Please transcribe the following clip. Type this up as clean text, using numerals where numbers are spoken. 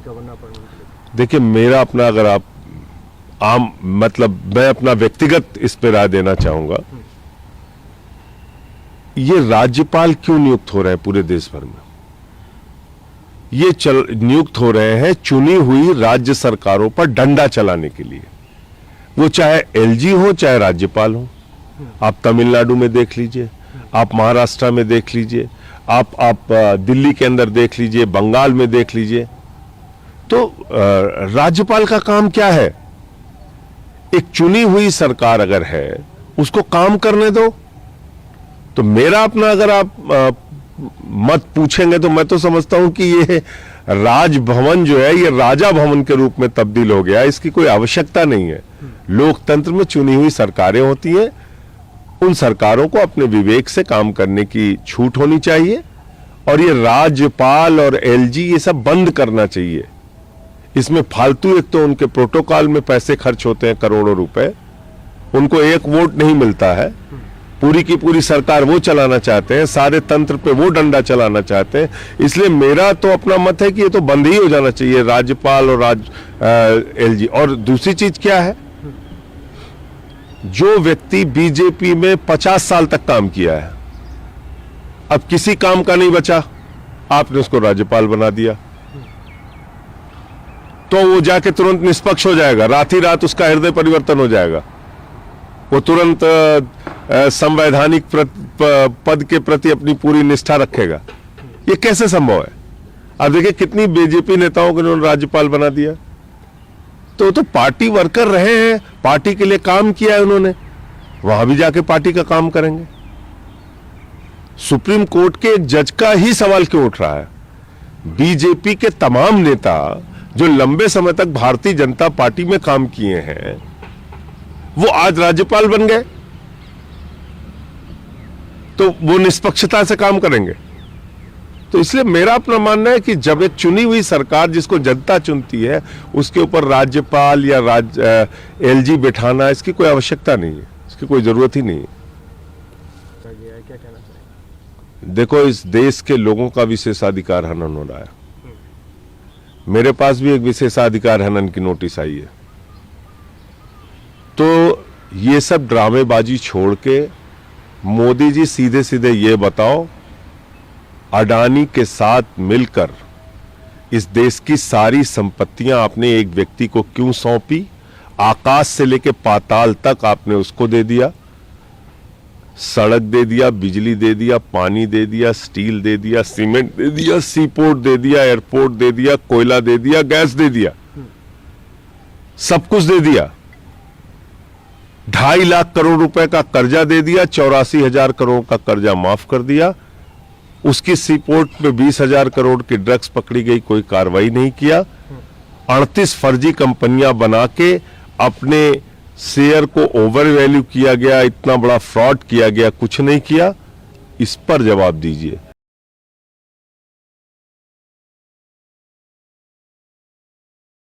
का बनना पड़ा? देखिए, मेरा अपना, अगर आप मैं अपना व्यक्तिगत इस पे राय देना चाहूंगा। ये राज्यपाल क्यों नियुक्त हो रहे हैं पूरे देश भर में? ये नियुक्त हो रहे हैं चुनी हुई राज्य सरकारों पर डंडा चलाने के लिए। वो चाहे एलजी हो चाहे राज्यपाल हो। आप तमिलनाडु में देख लीजिए, आप महाराष्ट्र में देख लीजिए, आप दिल्ली के अंदर देख लीजिए, बंगाल में देख लीजिए। तो राज्यपाल का काम क्या है? एक चुनी हुई सरकार अगर है, उसको काम करने दो। तो मेरा अपना अगर आप मत पूछेंगे तो मैं तो समझता हूं कि ये राजभवन जो है ये राजा भवन के रूप में तब्दील हो गया। इसकी कोई आवश्यकता नहीं है। लोकतंत्र में चुनी हुई सरकारें होती हैं, उन सरकारों को अपने विवेक से काम करने की छूट होनी चाहिए। और ये राज्यपाल और एलजी ये सब बंद करना चाहिए। इसमें फालतू, एक तो उनके प्रोटोकॉल में पैसे खर्च होते हैं करोड़ों रुपए, उनको एक वोट नहीं मिलता है। पूरी की पूरी सरकार वो चलाना चाहते हैं, सारे तंत्र पे वो डंडा चलाना चाहते हैं। इसलिए मेरा तो अपना मत है कि ये तो बंद ही हो जाना चाहिए, राज्यपाल और एलजी। और दूसरी चीज क्या है, जो व्यक्ति बीजेपी में 50 साल तक काम किया है, अब किसी काम का नहीं बचा, आपने उसको राज्यपाल बना दिया, तो वो जाके तुरंत निष्पक्ष हो जाएगा, रात ही रात उसका हृदय परिवर्तन हो जाएगा, वो तुरंत संवैधानिक पद के प्रति अपनी पूरी निष्ठा रखेगा। ये कैसे संभव है? अब देखिए कितनी बीजेपी नेताओं को उन्होंने राज्यपाल बना दिया। तो पार्टी वर्कर रहे हैं, पार्टी के लिए काम किया है उन्होंने, वहां भी जाके पार्टी का काम करेंगे। सुप्रीम कोर्ट के एक जज का ही सवाल क्यों उठ रहा है? बीजेपी के तमाम नेता जो लंबे समय तक भारतीय जनता पार्टी में काम किए हैं, वो आज राज्यपाल बन गए, तो वो निष्पक्षता से काम करेंगे। तो इसलिए मेरा अपना मानना है कि जब एक चुनी हुई सरकार जिसको जनता चुनती है, उसके ऊपर राज्यपाल या एलजी बिठाना, इसकी कोई आवश्यकता नहीं है, इसकी कोई जरूरत ही नहीं है। क्या कहना चाहिए? देखो, इस देश के लोगों का विशेषाधिकार हनन हो रहा है। मेरे पास भी एक विशेषाधिकार हनन की नोटिस आई है। तो ये सब ड्रामेबाजी छोड़ के मोदी जी सीधे सीधे ये बताओ, अडानी के साथ मिलकर इस देश की सारी संपत्तियां आपने एक व्यक्ति को क्यों सौंपी? आकाश से लेके पाताल तक आपने उसको दे दिया। सड़क दे दिया, बिजली दे दिया, पानी दे दिया, स्टील दे दिया, सीमेंट दे दिया, सीपोर्ट दे दिया, एयरपोर्ट दे दिया, कोयला दे दिया, गैस दे दिया, सब कुछ दे दिया। 2.5 लाख करोड़ रुपए का कर्जा दे दिया, 84,000 करोड़ का कर्जा माफ कर दिया। उसकी सीपोर्ट पे 20,000 करोड़ की ड्रग्स पकड़ी गई, कोई कार्रवाई नहीं किया। 38 फर्जी कंपनियां बना के अपने शेयर को ओवर वैल्यू किया गया, इतना बड़ा फ्रॉड किया गया, कुछ नहीं किया। इस पर जवाब दीजिए।